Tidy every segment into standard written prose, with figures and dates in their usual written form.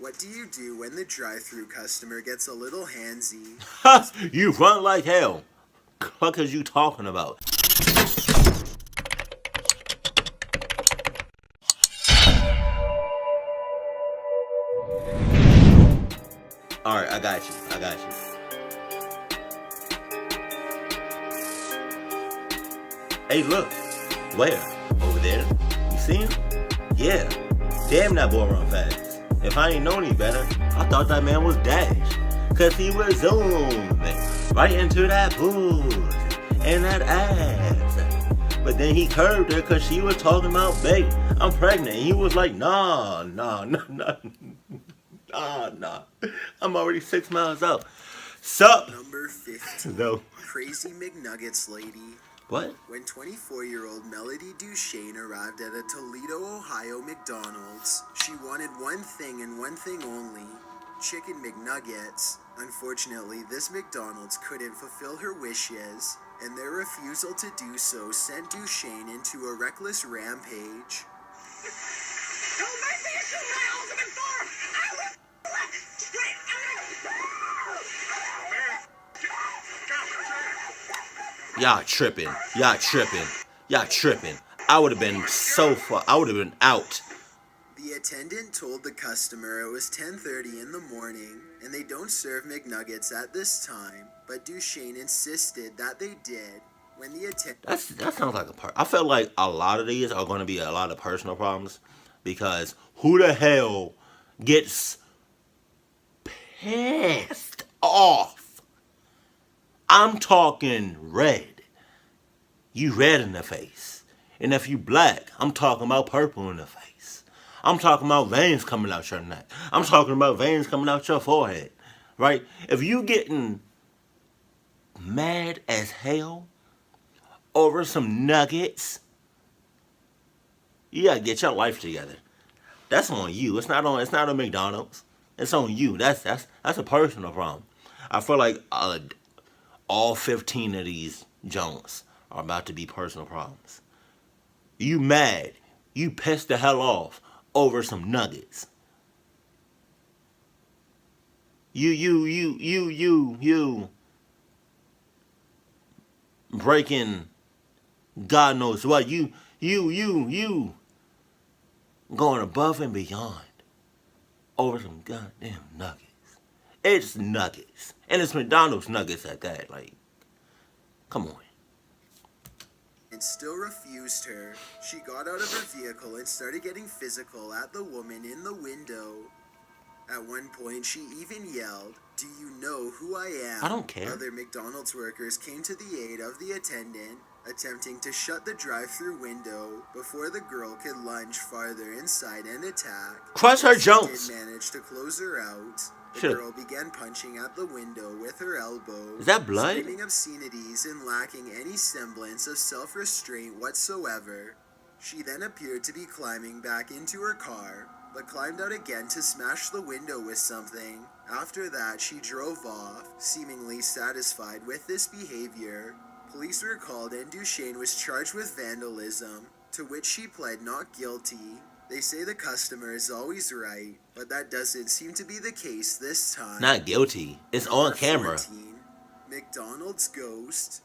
What do you do when the drive-thru customer gets a little handsy? You run like hell. What is you talking about? Alright, I got you. Hey, look. Where? Over there? You see him? Yeah. Damn, that boy run fast. If I ain't known any better, I thought that man was Dash. Cause he was zooming right into that bush and that ass. But then he curved her cause she was talking about bait. I'm pregnant. And he was like, nah. I'm already 6 miles out. Sup? Number 15. No. Crazy McNuggets lady. What? When 24-year-old Melody Duchesne arrived at a Toledo, Ohio McDonald's, she wanted one thing and one thing only: chicken McNuggets. Unfortunately, this McDonald's couldn't fulfill her wishes, and their refusal to do so sent Duchesne into a reckless rampage. Don't make me issue my ultimate form! I will Y'all tripping. I would have been so far. I would have been out. The attendant told the customer it was 10:30 in the morning and they don't serve McNuggets at this time, but Duchesne insisted that they did. When the attendant... That sounds like I feel like a lot of these are going to be a lot of personal problems, because who the hell gets pissed off? I'm talking red. You red in the face. And if you black, I'm talking about purple in the face. I'm talking about veins coming out your neck. I'm talking about veins coming out your forehead. Right? If you getting mad as hell over some nuggets, you gotta get your life together. That's on you. It's not on McDonald's. It's on you. That's a personal problem. I feel like all 15 of these Jones are about to be personal problems. You mad. You pissed the hell off over some nuggets. You breaking God knows what. You going above and beyond over some goddamn nuggets. It's nuggets. And it's McDonald's nuggets at that. Like, come on. And still refused her. She got out of her vehicle and started getting physical at the woman in the window. At one point, she even yelled, "Do you know who I am?" I don't care. Other McDonald's workers came to the aid of the attendant, attempting to shut the drive-thru window before the girl could lunge farther inside and attack. Crush her Jones. She did manage to close her out. The Shit. girl began punching at the window with her elbow. Is that blood? Screaming obscenities and lacking any semblance of self-restraint whatsoever. She then appeared to be climbing back into her car, but climbed out again to smash the window with something. After that, she drove off, seemingly satisfied with this behavior. Police were called and Duchesne was charged with vandalism, to which she pled not guilty. They say the customer is always right, but that doesn't seem to be the case this time. Not guilty. It's on camera. 14, McDonald's ghost.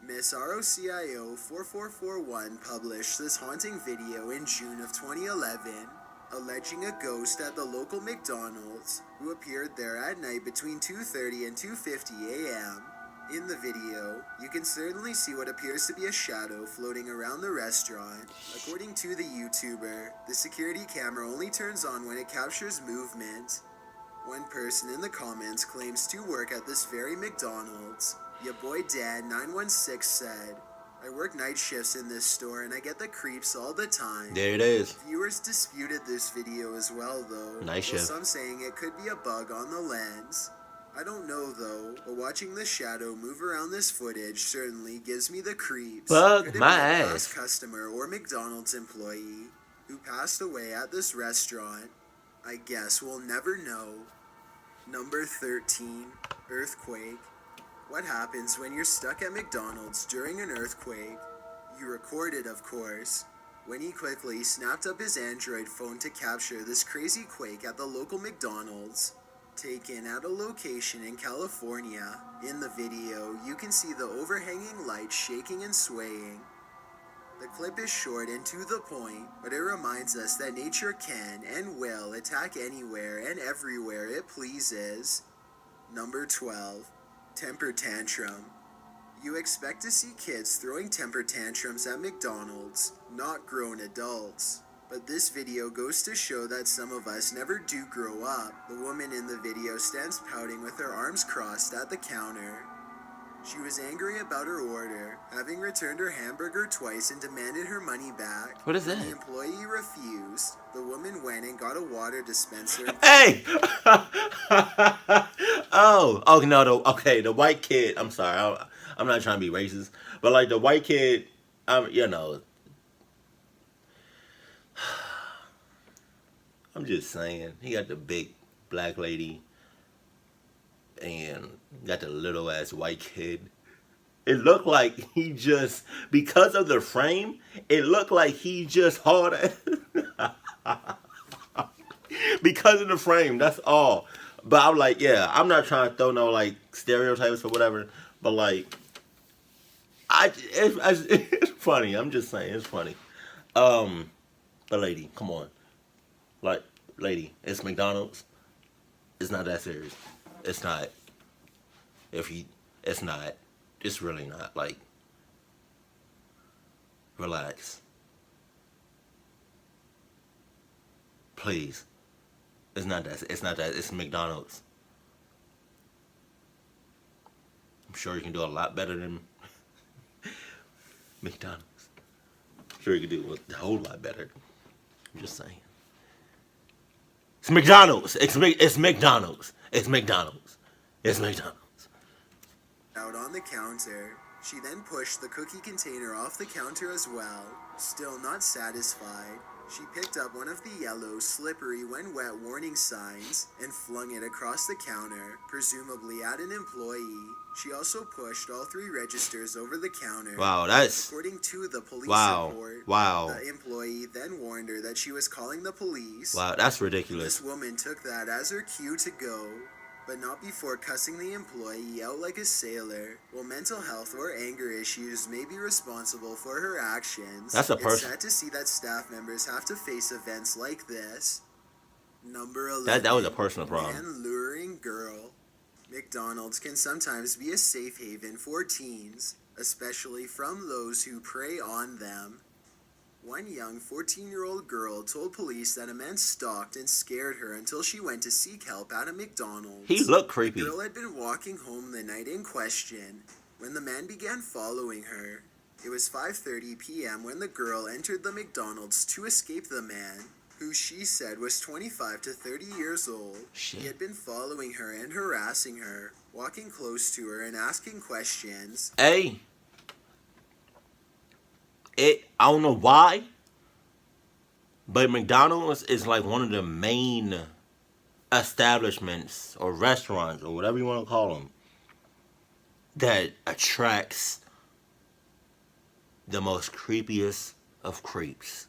Miss ROCIO 4441 published this haunting video in June of 2011, alleging a ghost at the local McDonald's who appeared there at night between 2:30 and 2:50 a.m. In the video, you can certainly see what appears to be a shadow floating around the restaurant. According to the YouTuber, the security camera only turns on when it captures movement. One person in the comments claims to work at this very McDonald's. Ya boy Dan916 said, "I work night shifts in this store and I get the creeps all the time." There it is. Viewers disputed this video as well though, Night shift. with some saying it could be a bug on the lens. I don't know though, but watching the shadow move around this footage certainly gives me the creeps. Bug Could it my be a ass. past customer or McDonald's employee who passed away at this restaurant? I guess we'll never know. Number 13, earthquake. What happens when you're stuck at McDonald's during an earthquake? You record it, of course. when he quickly snapped up his Android phone to capture this crazy quake at the local McDonald's, taken at a location in California. In the video, you can see the overhanging lights shaking and swaying. The clip is short and to the point, but it reminds us that nature can and will attack anywhere and everywhere it pleases. Number 12. Temper Tantrum. You expect to see kids throwing temper tantrums at McDonald's, not grown adults. But this video goes to show that some of us never do grow up. The woman in the video stands pouting with her arms crossed at the counter. She was angry about her order, having returned her hamburger twice and demanded her money back. What is that? When the employee refused, the woman went and got a water dispenser. Hey! oh, no, the white kid, I'm sorry, I'm not trying to be racist, but like the white kid, I'm just saying, he got the big black lady and got the little ass white kid. It looked like he just, because of the frame, it looked like he just hauled it. Because of the frame, that's all. But I'm like, yeah, I'm not trying to throw no like stereotypes or whatever, but like, it's funny. I'm just saying, it's funny. But lady, come on, like, lady, it's McDonald's. It's not that serious. It's not. It's not. It's really not. Like, relax. Please. It's not that. It's McDonald's. I'm sure you can do a lot better than McDonald's. I'm sure you can do a whole lot better. I'm just saying. It's McDonald's. It's McDonald's. It's McDonald's. It's McDonald's. Out on the counter. She then pushed the cookie container off the counter as well. Still not satisfied, she picked up one of the yellow, slippery when wet warning signs and flung it across the counter, presumably at an employee. She also pushed all 3 registers over the counter. Wow, that's... According to the police report, the employee then warned her that she was calling the police. Wow, that's ridiculous. This woman took that as her cue to go, but not before cussing the employee out like a sailor. While mental health or anger issues may be responsible for her actions, it's sad to see that staff members have to face events like this. Number 11. That was a personal problem. Man luring girl. McDonald's can sometimes be a safe haven for teens, especially from those who prey on them. One young 14-year-old girl told police that a man stalked and scared her until she went to seek help at a McDonald's. He looked creepy. The girl had been walking home the night in question when the man began following her. It was 5:30 p.m. when the girl entered the McDonald's to escape the man, who she said was 25 to 30 years old. Shit. He had been following her and harassing her, walking close to her and asking questions. Hey. I don't know why, but McDonald's is like one of the main establishments or restaurants or whatever you want to call them that attracts the most creepiest of creeps.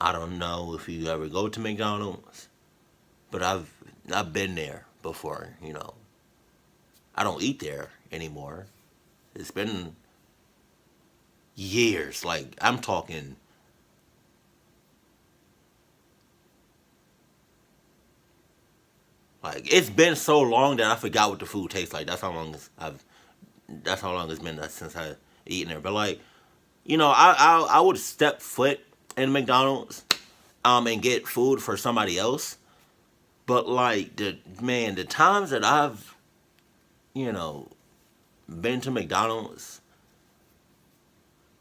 I don't know if you ever go to McDonald's, but I've been there before, you know. I don't eat there anymore. It's been years, like I'm talking like it's been so long that I forgot what the food tastes like. That's how long it's been since I eaten there. But like, you know, I would step foot in McDonald's and get food for somebody else. But like the times that I've, you know, been to McDonald's,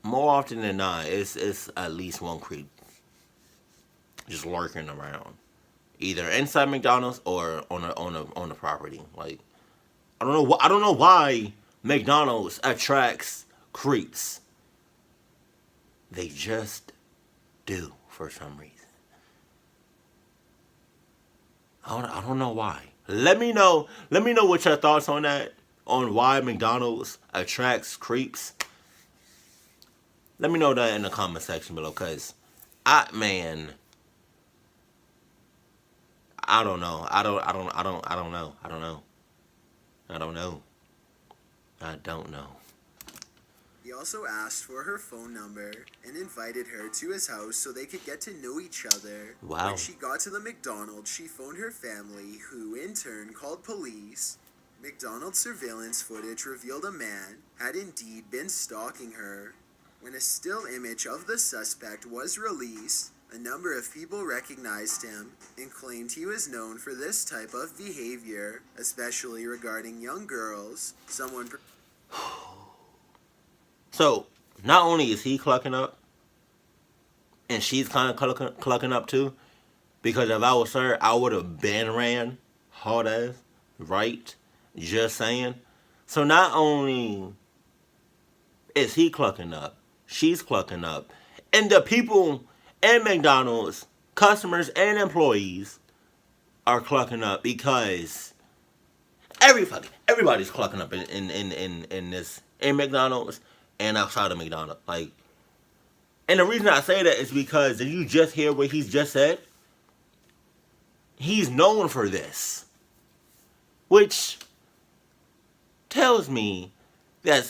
more often than not, it's at least one creep just lurking around, either inside McDonald's or on the property. Like, I don't know why McDonald's attracts creeps. They just do for some reason. I don't know why. Let me know what your thoughts on that, on why McDonald's attracts creeps. Let me know that in the comment section below, cause man, I don't know. I don't know. I don't know. I don't know. He also asked for her phone number and invited her to his house so they could get to know each other. Wow. When she got to the McDonald's, she phoned her family, who in turn called police. McDonald's surveillance footage revealed a man had indeed been stalking her. When a still image of the suspect was released, a number of people recognized him and claimed he was known for this type of behavior, especially regarding young girls. So, not only is he clucking up, and she's kind of clucking up too, because if I was her, I would have been ran hard ass, right? Just saying. So not only is he clucking up, she's clucking up, and the people at McDonald's, customers and employees, are clucking up because everybody's clucking up in McDonald's and outside of McDonald's. Like, and the reason I say that is because did you just hear what he's just said? He's known for this, which tells me that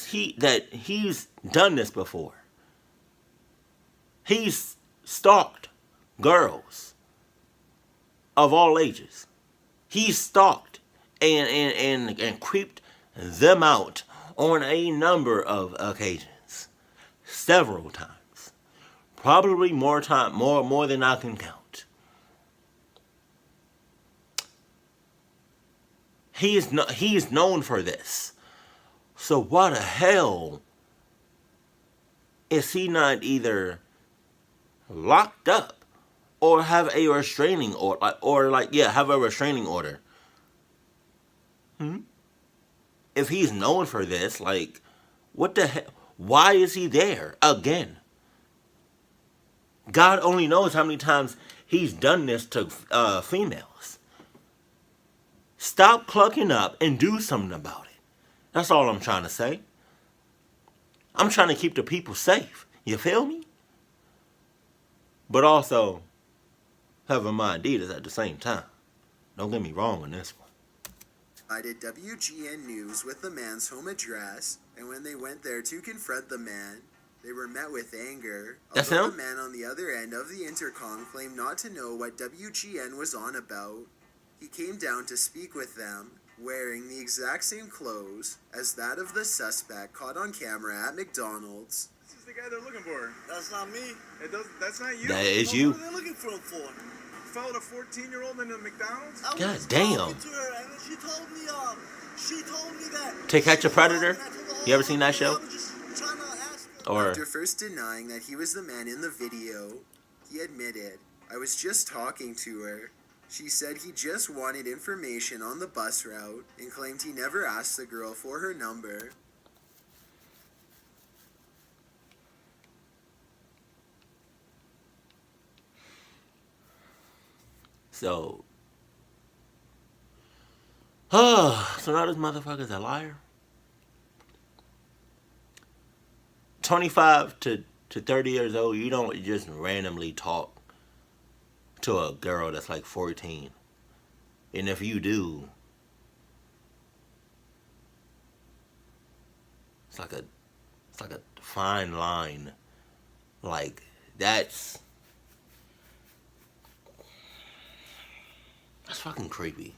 he's done this before. He's stalked girls of all ages. He's stalked and creeped them out on a number of occasions, several times, probably more than I can count. He's known for this. So why the hell is he not either locked up or have a restraining order, have a restraining order? If he's known for this, like, what the hell? Why is he there again? God only knows how many times he's done this to females. Stop clucking up and do something about it. That's all I'm trying to say. I'm trying to keep the people safe. You feel me? But also, having my Adidas at the same time. Don't get me wrong on this one. I did WGN News with the man's home address, and when they went there to confront the man, they were met with anger. That's Although him? the man on the other end of the intercom claimed not to know what WGN was on about. He came down to speak with them, wearing the exact same clothes as that of the suspect caught on camera at McDonald's. This is the guy they're looking for. That's not me. That's not you. That is What you. are they looking for him for? You followed a 14-year-old into McDonald's? I was God just damn. talking to her, and then she told me that. To Catch a Predator? And I told her, You ever seen that show? I was just trying to ask her. Or After first denying that he was the man in the video, he admitted, "I was just talking to her." She said he just wanted information on the bus route and claimed he never asked the girl for her number. so now this motherfucker's a liar. 25 to 30 years old, you don't just randomly talk to a girl that's like 14. And if you do, it's like a fine line. Like, that's fucking creepy.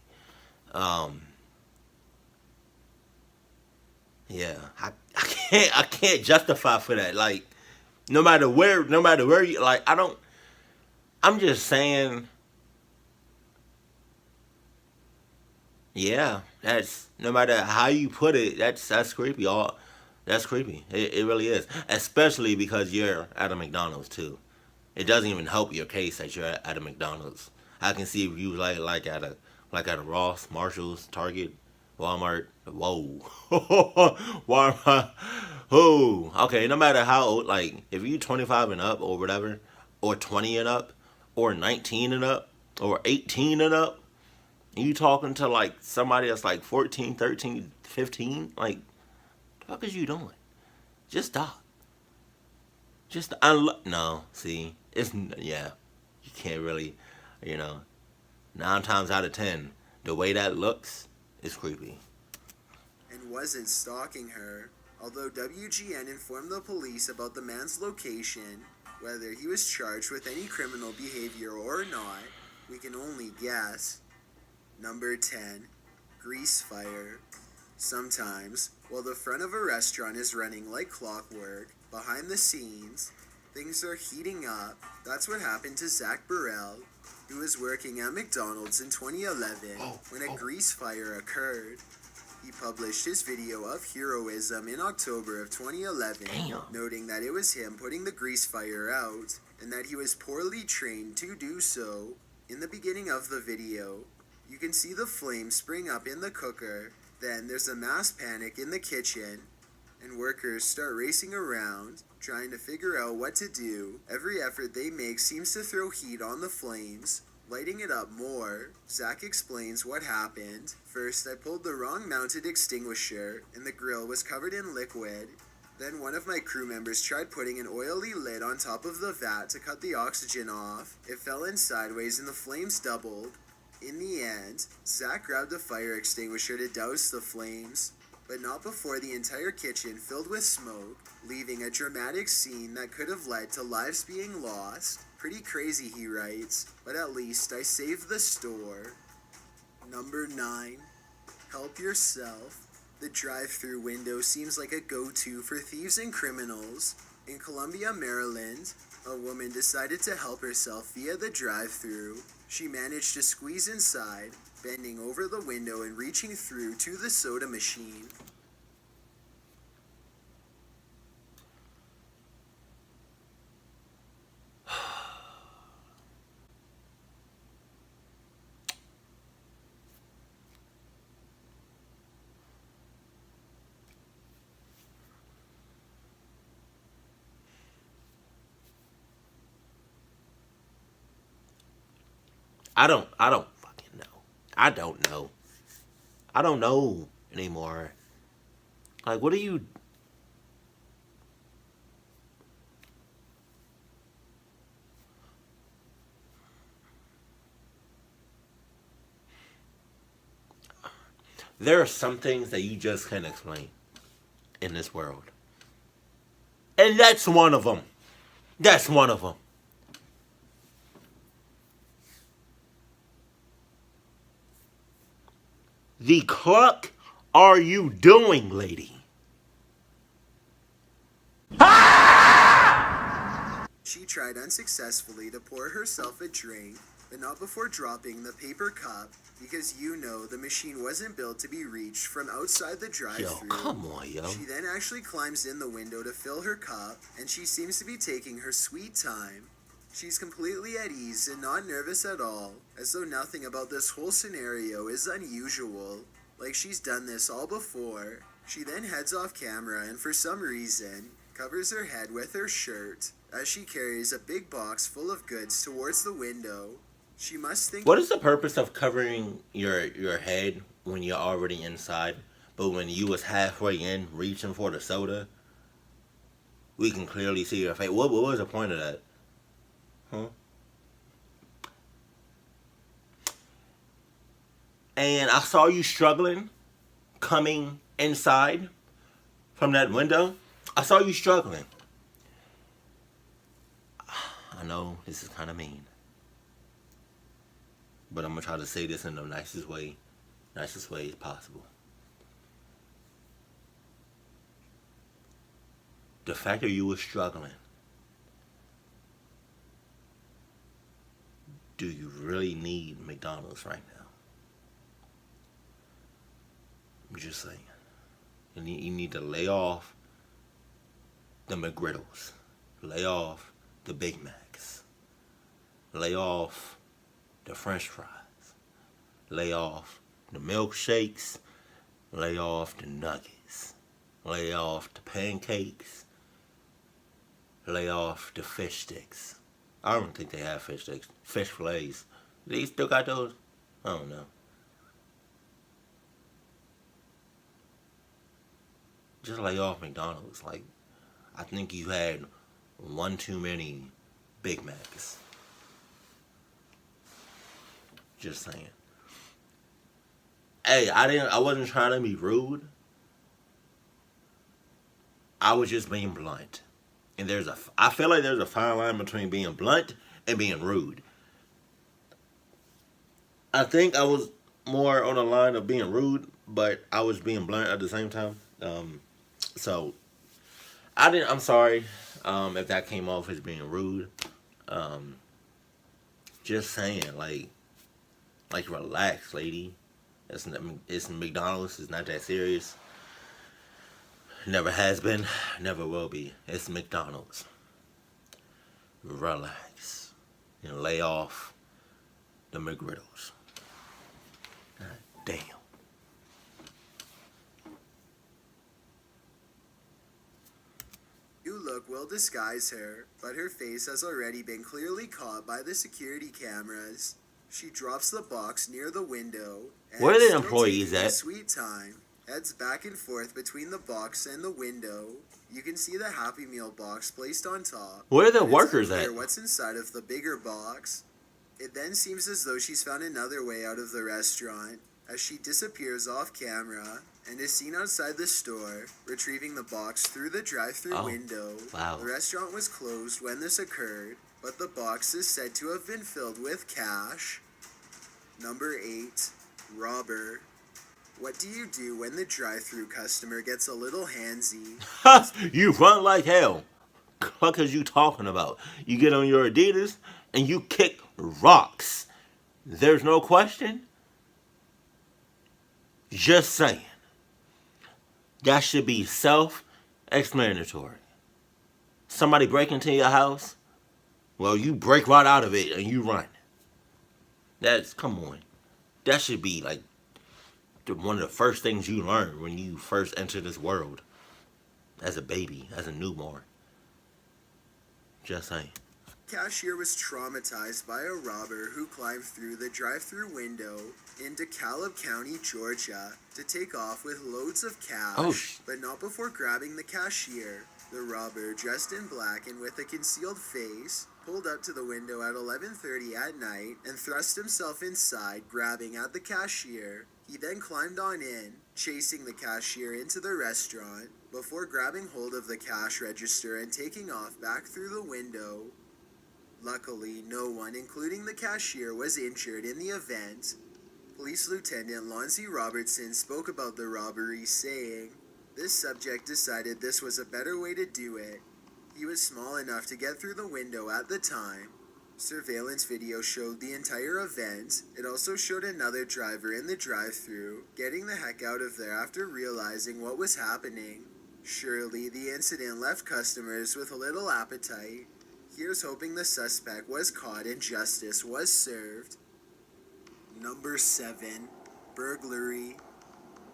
Yeah, I can't justify for that. Like, no matter where you, like, I'm just saying, yeah, that's, no matter how you put it, that's creepy. That's creepy. It really is. Especially because you're at a McDonald's too. It doesn't even help your case that you're at a McDonald's. I can see if you like at a Ross, Marshalls, Target, Walmart. Whoa. Walmart. Oh. Okay, no matter how old, like, if you 25 and up or whatever, or 20 and up, or 19 and up, or 18 and up, and you talking to, like, somebody that's, like, 14, 13, 15, like, what the fuck is you doing? Just stop. Just no, see, yeah, you can't really, you know, 9 times out of 10, the way that looks is creepy. And wasn't stalking her. Although WGN informed the police about the man's location, whether he was charged with any criminal behavior or not, we can only guess. Number 10. Grease fire. Sometimes, while the front of a restaurant is running like clockwork, behind the scenes, things are heating up. That's what happened to Zach Burrell, who was working at McDonald's in 2011 when a grease fire occurred. He published his video of heroism in October of 2011, noting that it was him putting the grease fire out and that he was poorly trained to do so. In the beginning of the video, you can see the flames spring up in the cooker. Then there's a mass panic in the kitchen, and workers start racing around, trying to figure out what to do. Every effort they make seems to throw heat on the flames, lighting it up more. Zach explains what happened. First, I pulled the wrong mounted extinguisher, and the grill was covered in liquid. Then one of my crew members tried putting an oily lid on top of the vat to cut the oxygen off. It fell in sideways and the flames doubled. In the end, Zach grabbed a fire extinguisher to douse the flames, but not before the entire kitchen filled with smoke, leaving a dramatic scene that could have led to lives being lost. Pretty crazy, he writes, but at least I saved the store. Number 9. Help yourself. The drive-thru window seems like a go-to for thieves and criminals. In Columbia, Maryland, a woman decided to help herself via the drive-thru. She managed to squeeze inside, bending over the window and reaching through to the soda machine. I don't fucking know. I don't know. I don't know anymore. Like, what are you? There are some things that you just can't explain in this world. And that's one of them. That's one of them. The cluck are you doing, lady? She tried unsuccessfully to pour herself a drink, but not before dropping the paper cup, because you know the machine wasn't built to be reached from outside the drive-thru. Yo, come on, yo. She then actually climbs in the window to fill her cup, and she seems to be taking her sweet time. She's completely at ease and not nervous at all, as though nothing about this whole scenario is unusual, like she's done this all before. She then heads off camera and for some reason covers her head with her shirt as she carries a big box full of goods towards the window. She must think... What is the purpose of covering your head when you're already inside, but when you was halfway in reaching for the soda, we can clearly see your face? What was the point of that? Huh? And I saw you struggling coming inside from that window. I saw you struggling. I know this is kind of mean, but I'm going to try to say this in the nicest way possible. The fact that you were struggling, do you really need McDonald's right now? I'm just saying. You need to lay off the McGriddles. Lay off the Big Macs. Lay off the French fries. Lay off the milkshakes. Lay off the nuggets. Lay off the pancakes. Lay off the fish sticks. I don't think they have fish sticks. Fish fillets. They still got those? I don't know. Just lay off McDonald's. Like, I think you had one too many Big Macs. Just saying. Hey, I wasn't trying to be rude. I was just being blunt. And I feel like there's a fine line between being blunt and being rude. I think I was more on the line of being rude, but I was being blunt at the same time. So I'm sorry if that came off as being rude. Just saying, like relax, lady. It's McDonald's. It's not that serious. Never has been. Never will be. It's McDonald's. Relax and lay off the McGriddles. God damn. New look will disguise her, but her face has already been clearly caught by the security cameras. She drops the box near the window and, Where are the still employees taking a at? sweet time, heads back and forth between the box and the window. You can see the Happy Meal box placed on top. Where are the and it's workers unclear at? what's inside of the bigger box. It then seems as though she's found another way out of the restaurant as she disappears off camera and is seen outside the store, retrieving the box through the drive-thru window. Wow. The restaurant was closed when this occurred, but the box is said to have been filled with cash. Number 8. Robber. What do you do when the drive-thru customer gets a little handsy? You run like hell. What is you talking about? You get on your Adidas and you kick rocks. There's no question. Just saying. That should be self-explanatory. Somebody break into your house, well, you break right out of it and you run. Come on. That should be like one of the first things you learn when you first enter this world. As a baby, as a newborn. Just saying. Cashier was traumatized by a robber who climbed through the drive-thru window in DeKalb County, Georgia, to take off with loads of cash, but not before grabbing the cashier. The robber, dressed in black and with a concealed face, pulled up to the window at 11:30 at night and thrust himself inside, grabbing at the cashier. He then climbed on in, chasing the cashier into the restaurant, before grabbing hold of the cash register and taking off back through the window. Luckily, no one, including the cashier, was injured in the event. Police Lieutenant Lonzy Robertson spoke about the robbery, saying, "This subject decided this was a better way to do it. He was small enough to get through the window at the time." Surveillance video showed the entire event. It also showed another driver in the drive-thru getting the heck out of there after realizing what was happening. Surely, the incident left customers with a little appetite. Here's hoping the suspect was caught and justice was served. Number 7. Burglary.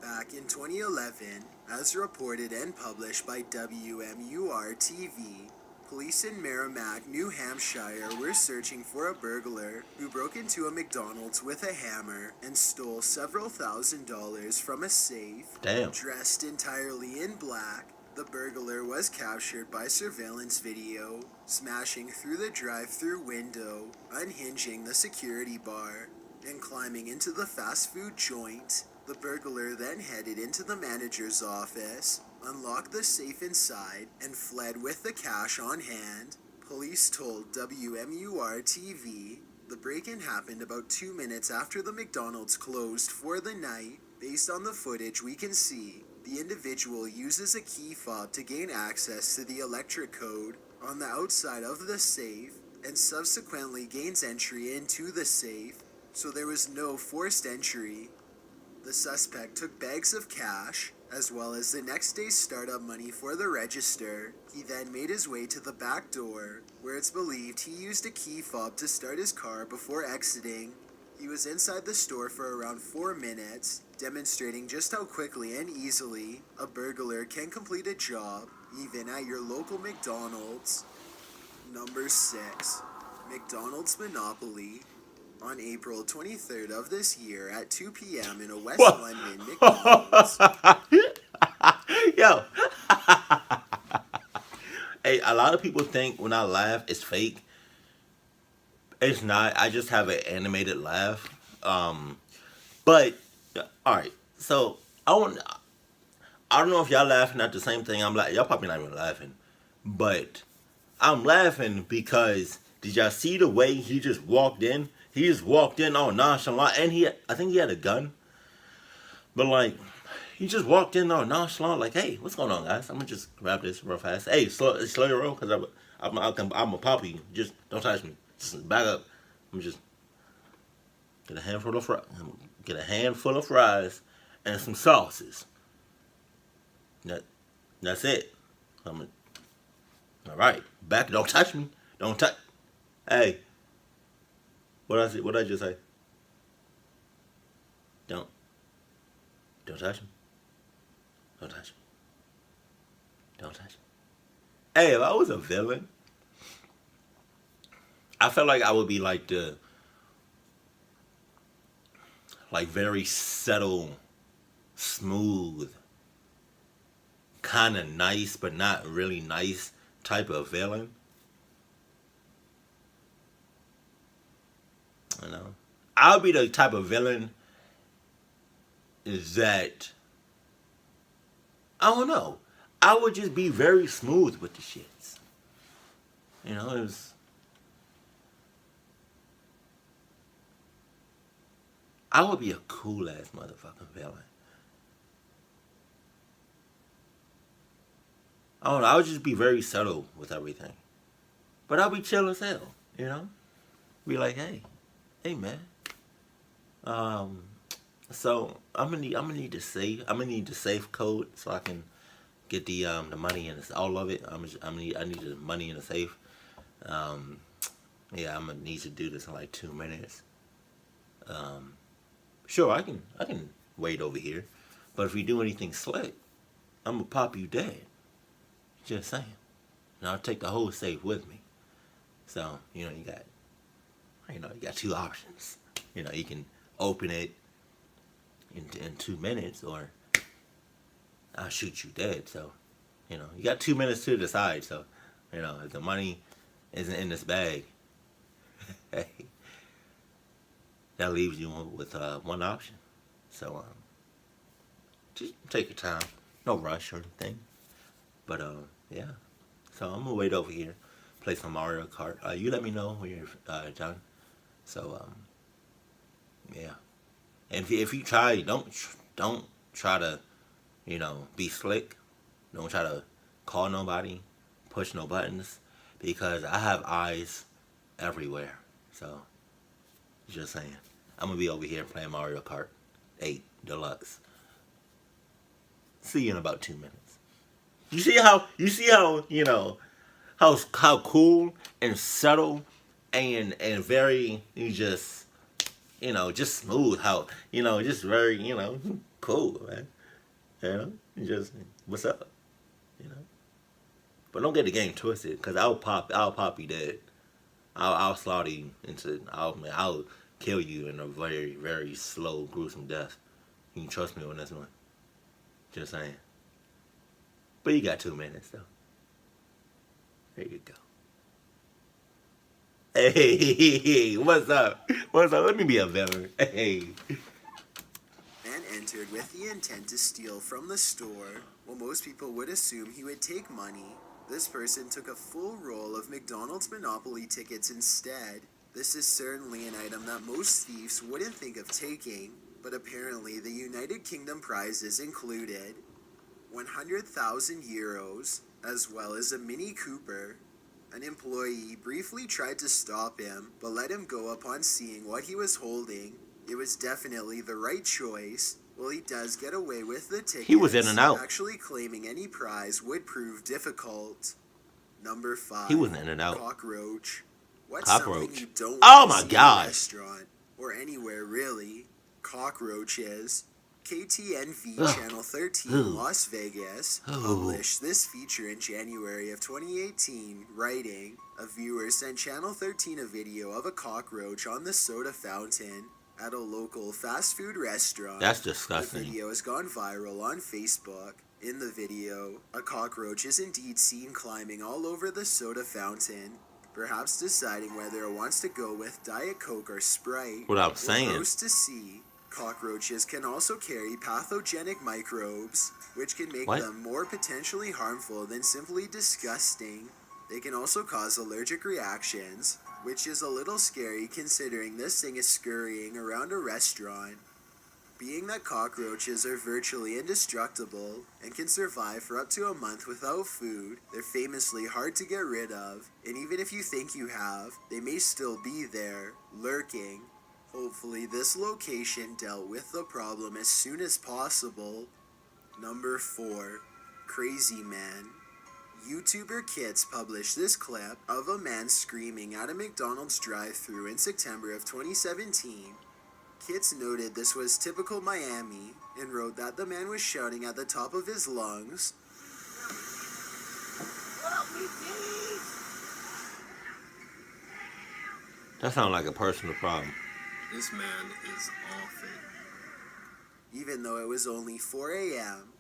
Back in 2011, as reported and published by WMUR-TV, police in Merrimack, New Hampshire were searching for a burglar who broke into a McDonald's with a hammer and stole several $1,000s from a safe. Damn. Dressed entirely in black, the burglar was captured by surveillance video, smashing through the drive-thru window, unhinging the security bar, and climbing into the fast food joint. The burglar then headed into the manager's office, unlocked the safe inside, and fled with the cash on hand. Police told WMUR-TV the break-in happened about 2 minutes after the McDonald's closed for the night. Based on the footage we can see, the individual uses a key fob to gain access to the electric code on the outside of the safe and subsequently gains entry into the safe, so there was no forced entry. The suspect took bags of cash, as well as the next day's startup money for the register. He then made his way to the back door, where it's believed he used a key fob to start his car before exiting. He was inside the store for around 4 minutes, demonstrating just how quickly and easily a burglar can complete a job, even at your local McDonald's. Number 6. McDonald's Monopoly. On April 23rd of this year at 2 p.m. in a West London McDonald's. Yo. Hey, a lot of people think when I laugh it's fake. It's not. I just have an animated laugh. But all right. So I want. I don't know if y'all laughing at the same thing. I'm like, y'all probably not even laughing, but I'm laughing because did y'all see the way he just walked in? He just walked in all nonchalant, and I think he had a gun, but like, he just walked in all nonchalant, like, hey, what's going on, guys? I'm gonna just grab this real fast. Hey, slow your roll, cause I'm a pop you. Just don't touch me. Just back up. I'm just get a handful of fries and some sauces. That's it. I'm all right. Back. Don't touch me. Don't touch. Hey, what I just say? Don't touch me. Don't touch me. Don't touch me. Hey, if I was a villain, I felt like I would be like the very subtle, smooth, kind of nice but not really nice type of villain. You know, I'll be the type of villain that I don't know. I would just be very smooth with the shits. You know, it was. I would be a cool ass motherfucking villain. I don't know. I would just be very subtle with everything, but I'll be chill as hell. You know, be like, hey, man. So I'm gonna need the safe code so I can get the money and all of it. I need the money in the safe. Yeah, I'm gonna need to do this in like 2 minutes. Sure, I can wait over here, but if you do anything slick, I'm gonna pop you dead. Just saying. And I'll take the whole safe with me. So you got two options. You know, you can open it in 2 minutes, or I'll shoot you dead. So, you know, you got 2 minutes to decide. So, you know, if the money isn't in this bag, hey, that leaves you with one option. So, just take your time. No rush or anything. But, yeah. So, I'm going to wait over here, play some Mario Kart. You let me know when you're done. So, yeah. And if you try, don't try to, you know, be slick. Don't try to call nobody, push no buttons, because I have eyes everywhere. So, just saying. I'm going to be over here playing Mario Kart 8 Deluxe. See you in about 2 minutes. You see how, you know, how cool and subtle and very, just smooth, how, just very, cool, man. Just, what's up, But don't get the game twisted, because I'll pop you dead. I'll slaughter you I'll kill you in a very, very slow, gruesome death. You can trust me on this one. Just saying. But you got 2 minutes, though. There you go. Hey, what's up? Let me be a villain. Hey. Man entered with the intent to steal from the store. While most people would assume he would take money, this person took a full roll of McDonald's Monopoly tickets instead. This is certainly an item that most thieves wouldn't think of taking, but apparently the United Kingdom prize is included. 100,000 euros, as well as a Mini Cooper. An employee briefly tried to stop him, but let him go upon seeing what he was holding. It was definitely the right choice. Well, he does get away with the tickets. He was in and out. Actually claiming any prize would prove difficult. Number 5. He was in and out. Cockroach. What's Cockroach. something you don't Oh want my to see in a God. restaurant, or anywhere really? Cockroaches. KTNV Ugh. Channel 13 Ooh. Las Vegas Ooh. published this feature in January of 2018, writing, a viewer sent Channel 13 a video of a cockroach on the soda fountain at a local fast food restaurant. That's disgusting. The video has gone viral on Facebook. In the video, a cockroach is indeed seen climbing all over the soda fountain, perhaps deciding whether it wants to go with Diet Coke or Sprite. What I was saying. Gross to see, cockroaches can also carry pathogenic microbes, which can make them more potentially harmful than simply disgusting. They can also cause allergic reactions, which is a little scary considering this thing is scurrying around a restaurant. Being that cockroaches are virtually indestructible and can survive for up to a month without food, they're famously hard to get rid of, and even if you think you have, they may still be there, lurking. Hopefully this location dealt with the problem as soon as possible. Number 4. Crazy Man. YouTuber Kits published this clip of a man screaming at a McDonald's drive-thru in September of 2017. Kits noted this was typical Miami and wrote that the man was shouting at the top of his lungs. That sounds like a personal problem. This man is awful. Even though it was only 4 a.m.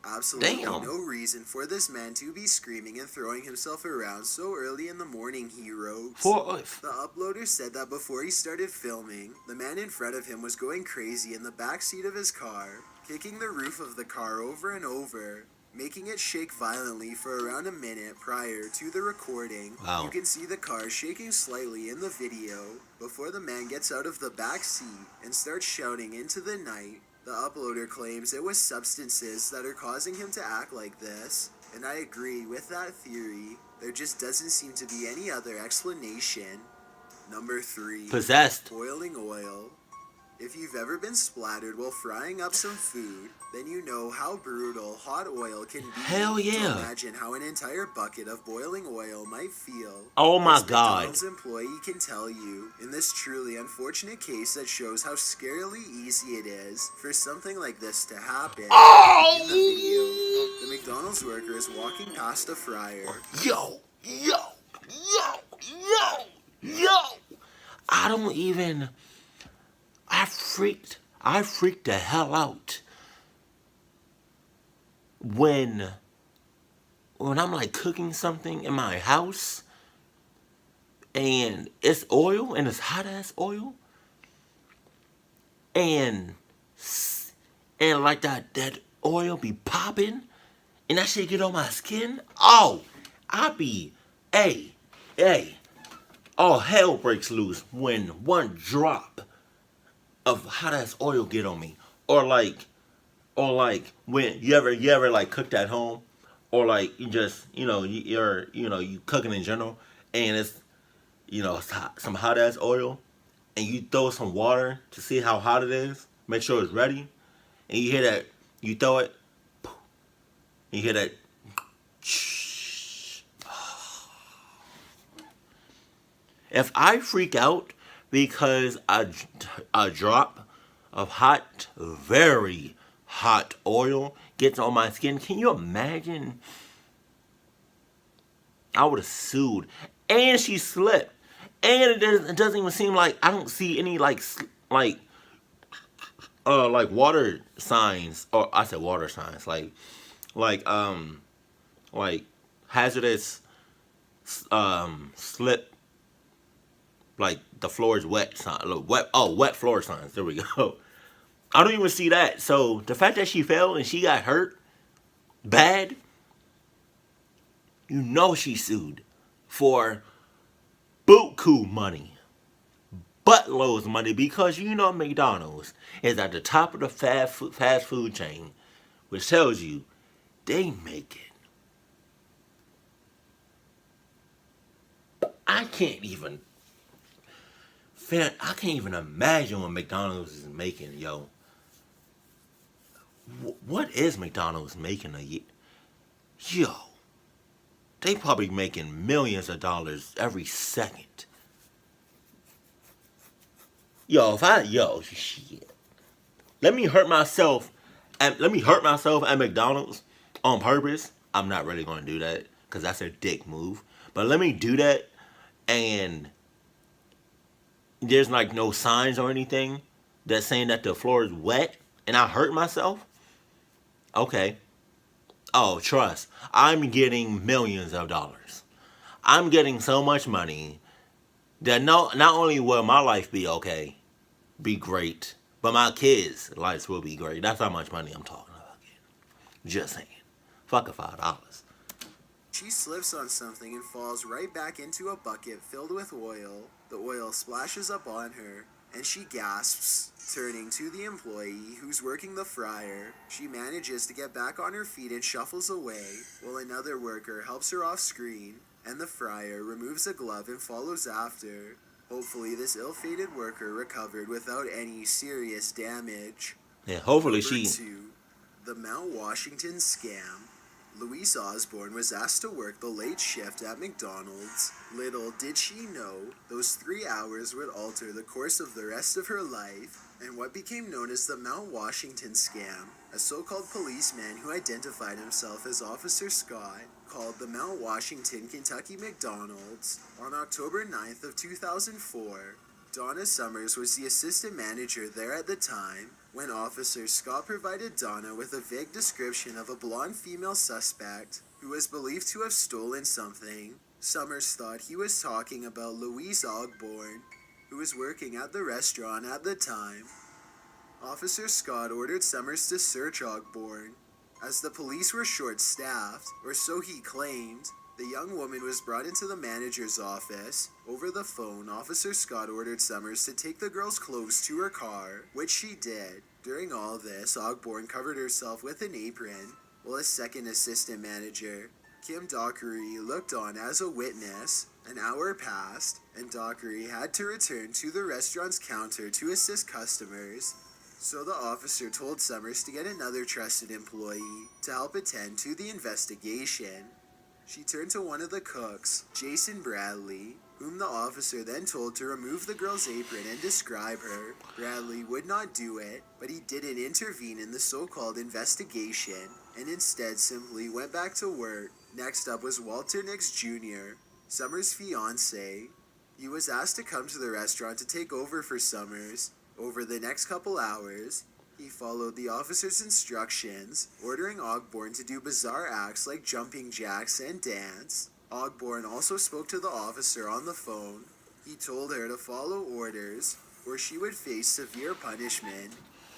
Absolutely no reason for this man to be screaming and throwing himself around so early in the morning, he wrote. The uploader said that before he started filming, the man in front of him was going crazy in the back seat of his car, kicking the roof of the car over and over, making it shake violently for around a minute prior to the recording. Wow. You can see the car shaking slightly in the video before the man gets out of the back seat and starts shouting into the night. The uploader claims it was substances that are causing him to act like this, and I agree with that theory. There just doesn't seem to be any other explanation. Number 3. Possessed. Boiling oil. If you've ever been splattered while frying up some food, then you know how brutal hot oil can be. Hell yeah. So imagine how an entire bucket of boiling oil might feel. Oh my This God. McDonald's employee can tell you, in this truly unfortunate case that shows how scarily easy it is for something like this to happen. In the video, the McDonald's worker is walking past a fryer. Yo. I freaked the hell out when I'm like cooking something in my house and it's oil and it's hot ass oil and like that oil be popping and that shit get on my skin. Oh, I be all hell breaks loose when one drop of hot ass oil get on me, or like when you ever like cooked at home, or like you just you cooking in general, and it's it's hot, some hot ass oil, and you throw some water to see how hot it is, make sure it's ready, and you hear that, you throw it, you hear that. If I freak out because a drop of hot, very hot oil gets on my skin, can you imagine? I would have sued. And she slipped. And it doesn't even seem like, I don't see any like water signs, or I said water signs, like hazardous slip, like the floor is wet sign, wet floor signs. There we go. I don't even see that. So the fact that she fell and she got hurt bad, she sued for buku money, buttloads of money, because McDonald's is at the top of the fast food chain, which tells you they make it. I can't even imagine what McDonald's is making, yo. What is McDonald's making a year? Yo, they probably making millions of dollars every second. Shit. Let me hurt myself at McDonald's on purpose. I'm not really going to do that because that's a dick move. But let me do that, and there's like no signs or anything that's saying that the floor is wet and I hurt myself. Okay. Oh, trust. I'm getting millions of dollars. I'm getting so much money that not only will my life be okay, be great, but my kids' lives will be great. That's how much money I'm talking about getting. Just saying. Fuck a $5. She slips on something and falls right back into a bucket filled with oil. The oil splashes up on her, and she gasps. Turning to the employee who's working the fryer, she manages to get back on her feet and shuffles away, while another worker helps her off screen, and the fryer removes a glove and follows after. Hopefully this ill-fated worker recovered without any serious damage. Yeah, hopefully Number she. 2. The Mount Washington Scam. Louise Osborne was asked to work the late shift at McDonald's. Little did she know those 3 hours would alter the course of the rest of her life, and what became known as the Mount Washington Scam. A so-called policeman who identified himself as Officer Scott called the Mount Washington Kentucky McDonald's on October 9th of 2004. Donna Summers was the assistant manager there at the time when Officer Scott provided Donna with a vague description of a blonde female suspect who was believed to have stolen something. Summers thought he was talking about Louise Osborne, who was working at the restaurant at the time. Officer Scott ordered Summers to search Osborne. As the police were short-staffed, or so he claimed, the young woman was brought into the manager's office. Over the phone, Officer Scott ordered Summers to take the girl's clothes to her car, which she did. During all this, Osborne covered herself with an apron, while a second assistant manager, Kim Dockery, looked on as a witness. An hour passed, and Dockery had to return to the restaurant's counter to assist customers. So the officer told Summers to get another trusted employee to help attend to the investigation. She turned to one of the cooks, Jason Bradley, whom the officer then told to remove the girl's apron and describe her. Bradley would not do it, but he didn't intervene in the so-called investigation, and instead simply went back to work. Next up was Walter Nix Jr., Summers' fiancé. He was asked to come to the restaurant to take over for Summers. Over the next couple hours, he followed the officer's instructions, ordering Osborne to do bizarre acts like jumping jacks and dance. Osborne also spoke to the officer on the phone. He told her to follow orders, or she would face severe punishment.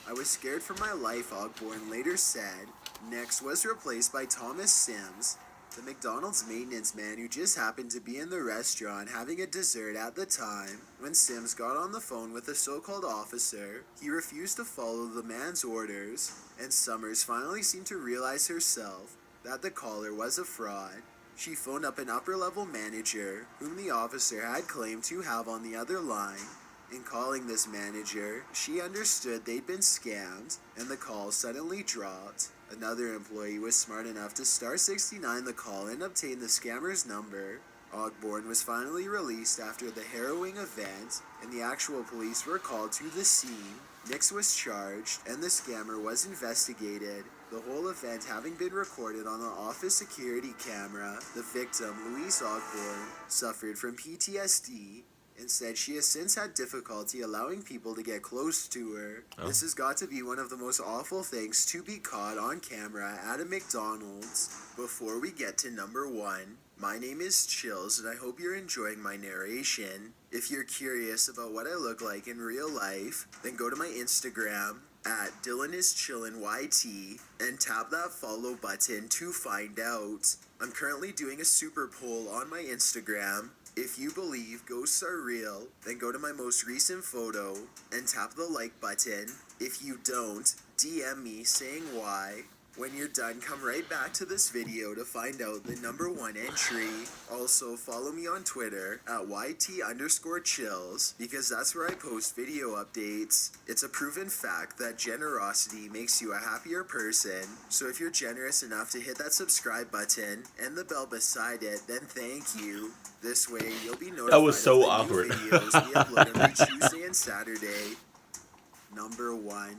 I was scared for my life, Osborne later said. Next was replaced by Thomas Sims, the McDonald's maintenance man who just happened to be in the restaurant having a dessert at the time. When Sims got on the phone with the so-called officer, he refused to follow the man's orders, and Summers finally seemed to realize herself that the caller was a fraud. She phoned up an upper-level manager, whom the officer had claimed to have on the other line. In calling this manager, she understood they'd been scammed, and the call suddenly dropped. Another employee was smart enough to star 69 the call and obtain the scammer's number. Osborne was finally released after the harrowing event, and the actual police were called to the scene. Nix was charged, and the scammer was investigated. The whole event having been recorded on the office security camera, the victim, Louise Osborne, suffered from PTSD and said she has since had difficulty allowing people to get close to her. This has got to be one of the most awful things to be caught on camera at a McDonald's. Before we get to number 1, my name is Chills, and I hope you're enjoying my narration. If you're curious about what I look like in real life, then go to my Instagram at DylanIsChillinYT and tap that follow button to find out. I'm currently doing a super poll on my Instagram. If you believe ghosts are real, then go to my most recent photo and tap the like button. If you don't, DM me saying why. When you're done, come right back to this video to find out the number 1 entry. Also, follow me on Twitter at YT_chills, because that's where I post video updates. It's a proven fact that generosity makes you a happier person. So if you're generous enough to hit that subscribe button and the bell beside it, then thank you. This way, you'll be notified That was so of the awkward. new videos we upload every Tuesday and Saturday. Number 1,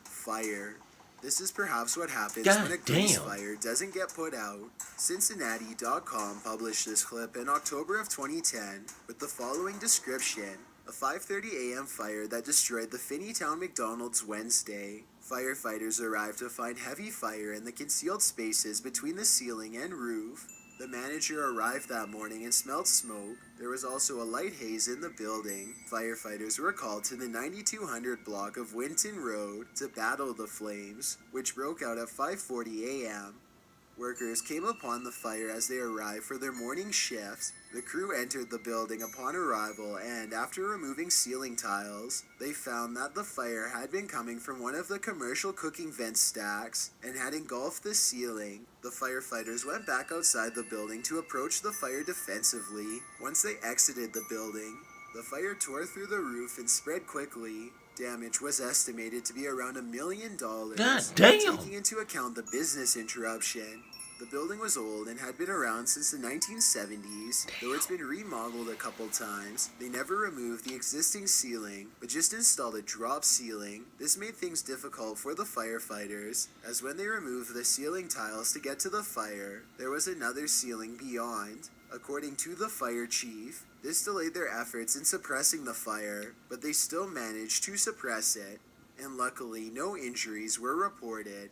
fire. This is perhaps what happens when a grease fire doesn't get put out. Cincinnati.com published this clip in October of 2010 with the following description. A 5:30 a.m. fire that destroyed the Finneytown McDonald's Wednesday. Firefighters arrived to find heavy fire in the concealed spaces between the ceiling and roof. The manager arrived that morning and smelled smoke. There was also a light haze in the building. Firefighters were called to the 9200 block of Winton Road to battle the flames, which broke out at 5:40 a.m. Workers came upon the fire as they arrived for their morning shifts. The crew entered the building upon arrival and, after removing ceiling tiles, they found that the fire had been coming from one of the commercial cooking vent stacks and had engulfed the ceiling. The firefighters went back outside the building to approach the fire defensively. Once they exited the building, the fire tore through the roof and spread quickly. Damage was estimated to be around $1 million. God damn! Taking into account the business interruption, the building was old and had been around since the 1970s. Though it's been remodeled a couple times, they never removed the existing ceiling, but just installed a drop ceiling. This made things difficult for the firefighters, as when they removed the ceiling tiles to get to the fire, there was another ceiling beyond. According to the fire chief, this delayed their efforts in suppressing the fire, but they still managed to suppress it, and luckily no injuries were reported.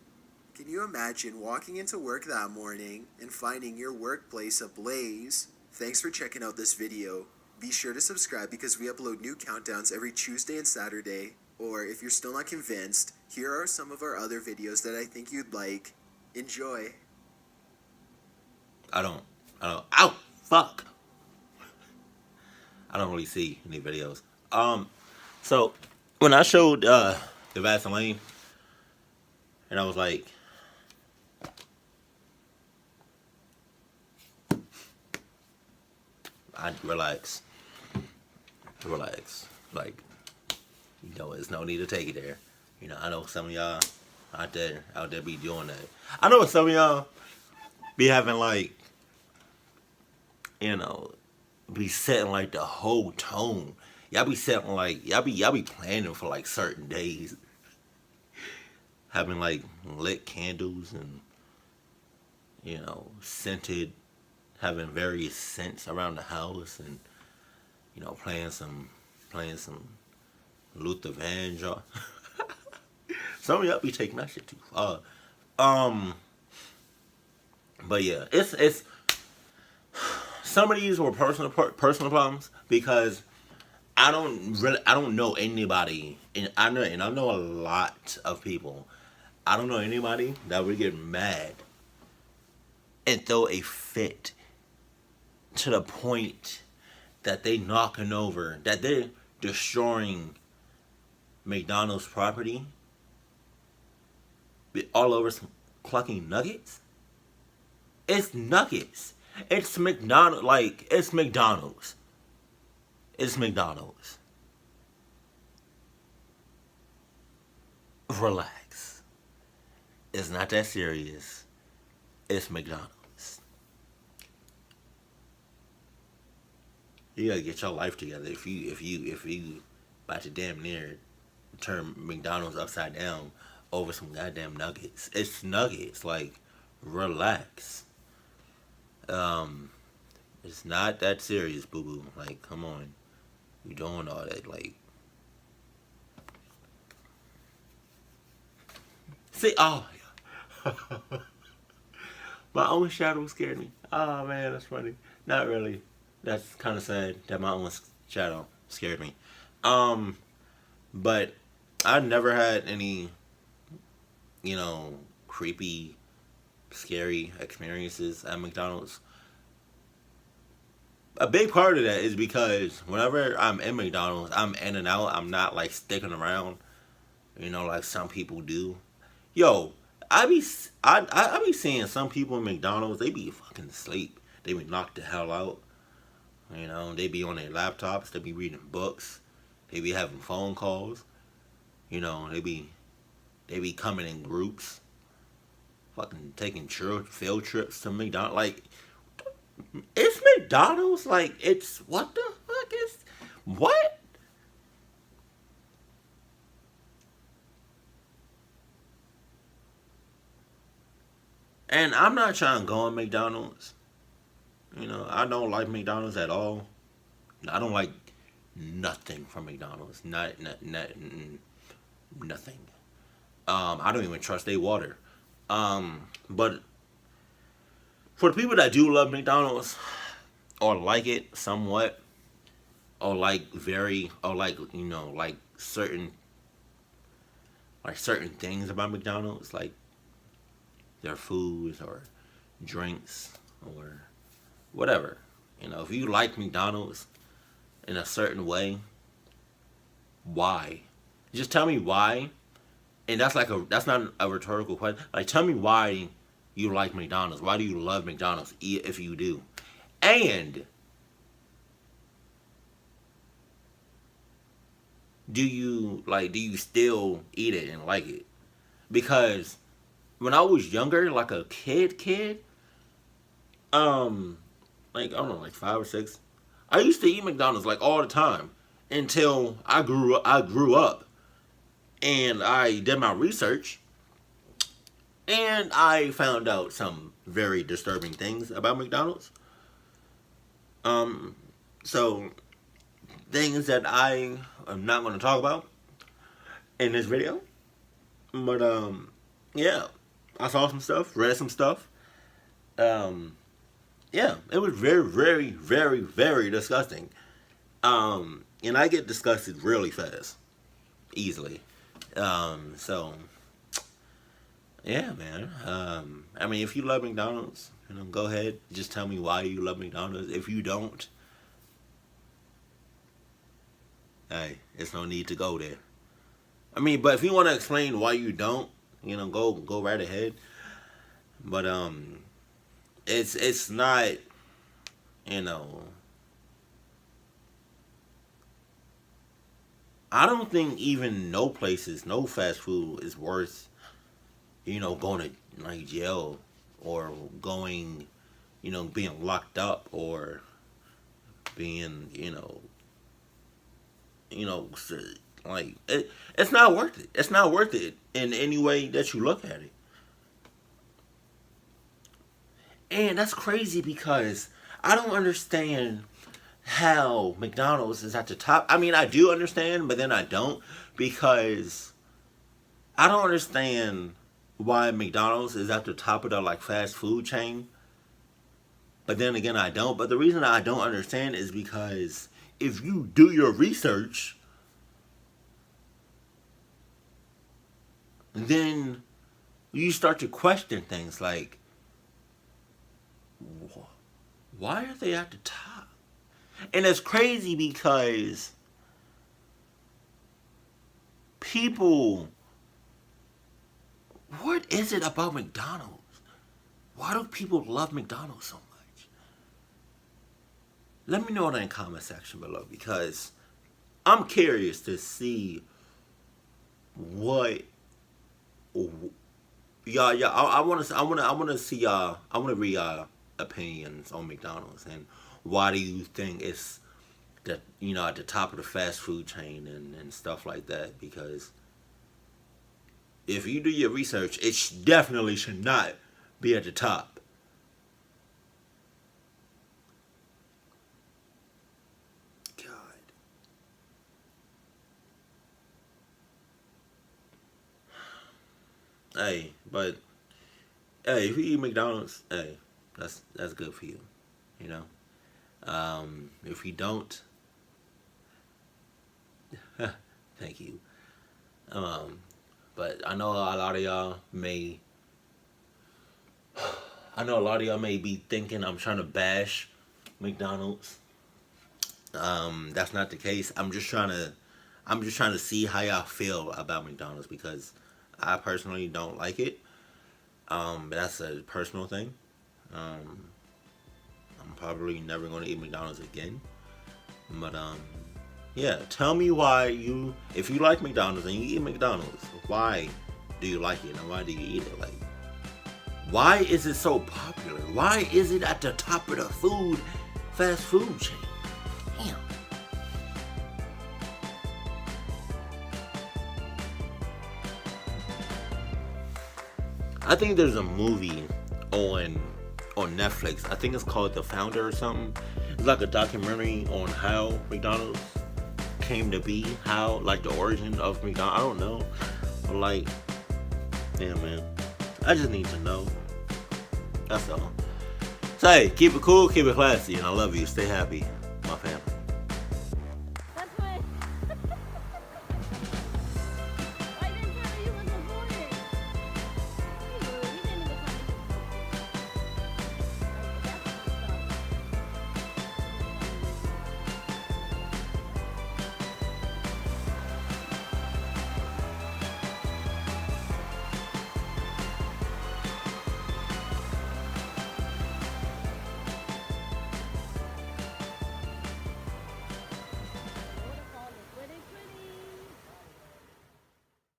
Can you imagine walking into work that morning and finding your workplace ablaze? Thanks for checking out this video. Be sure to subscribe because we upload new countdowns every Tuesday and Saturday. Or if you're still not convinced, here are some of our other videos that I think you'd like. Enjoy. I don't, ow, fuck. I don't really see any videos. So when I showed the Vaseline, and I was like, relax, like, you know, there's no need to take it there. You know, I know some of y'all out there be doing that. I know some of y'all be having like, you know, be setting like the whole tone. Y'all be setting like, y'all be planning for like certain days. Having like lit candles and, you know, scented, having various scents around the house, and, you know, playing some Luther Vandross. Some of y'all be taking that shit too far. But yeah, it's some of these were personal problems, because I don't know anybody, and I know a lot of people. I don't know anybody that would get mad and throw a fit to the point that they're destroying McDonald's property all over some clucking nuggets. It's nuggets. It's McDonald's. Like, it's McDonald's. It's McDonald's. Relax. It's not that serious. It's McDonald's. You gotta get your life together if you about to damn near turn McDonald's upside down over some goddamn nuggets. It's nuggets. Like, relax. It's not that serious, boo boo. Like, come on. You doing all that, like. See, oh, my own shadow scared me. Oh man, that's funny. Not really. That's kind of sad that my own shadow scared me. But I never had any, you know, creepy, scary experiences at McDonald's. A big part of that is because whenever I'm in McDonald's, I'm in and out. I'm not like sticking around, you know, like some people do. Yo, I be seeing some people in McDonald's. They be fucking asleep. They be knocked the hell out. You know, they be on their laptops. They be reading books. They be having phone calls. You know, they be coming in groups. Fucking taking field trips to McDonald's. Like, it's McDonald's. Like, it's, what the fuck is, what? And I'm not trying to go on McDonald's. You know, I don't like McDonald's at all. I don't like nothing from McDonald's. Nothing. I don't even trust their water. But for the people that do love McDonald's or like it somewhat, or like certain things about McDonald's, like their foods or drinks or whatever. If you like McDonald's in a certain way, why? Just tell me why. And that's not a rhetorical question. Like, tell me why you like McDonald's. Why do you love McDonald's if you do? And do you still eat it and like it? Because when I was younger, like a kid, like, I don't know, like 5 or 6, I used to eat McDonald's like all the time until I grew up and I did my research and I found out some very disturbing things about McDonald's. So things that I am not going to talk about in this video, but yeah, I saw some stuff, read some stuff. Yeah, it was very, very, very, very disgusting. And I get disgusted really fast, easily. So yeah, man. I mean, if you love McDonald's, go ahead. Just tell me why you love McDonald's. If you don't, hey, there's no need to go there. I mean, but if you want to explain why you don't, go right ahead. But it's not, I don't think even no fast food is worth, going to like jail or going, being locked up or being, like it's not worth it. It's not worth it in any way that you look at it. And that's crazy because I don't understand how McDonald's is at the top. I mean, I do understand, but then I don't, because I don't understand why McDonald's is at the top of the like fast food chain. But then again, I don't. But the reason I don't understand is because if you do your research, then you start to question things like, why are they at the top? And it's crazy because people, what is it about McDonald's? Why do people love McDonald's so much? Let me know in the comment section below, because I'm curious to see what I want to see y'all. I want to read y'all opinions on McDonald's and why do you think it's at the top of the fast food chain and stuff like that. Because if you do your research, it definitely should not be at the top. God. Hey, but hey, if you eat McDonald's, hey, that's good for you, If you don't, thank you. But I know a lot of y'all may be thinking I'm trying to bash McDonald's. That's not the case. I'm just trying to see how y'all feel about McDonald's, because I personally don't like it. But that's a personal thing. I'm probably never going to eat McDonald's again. But yeah, tell me why if you like McDonald's and you eat McDonald's, why do you like it and why do you eat it? Like, why is it so popular? Why is it at the top of the fast food chain? Damn. I think there's a movie on Netflix. I think it's called The Founder or something. It's like a documentary on how McDonald's came to be, how, like, the origin of McDonald's. I don't know. But, like, yeah, man. I just need to know. That's all. So, hey, keep it cool, keep it classy, and I love you. Stay happy.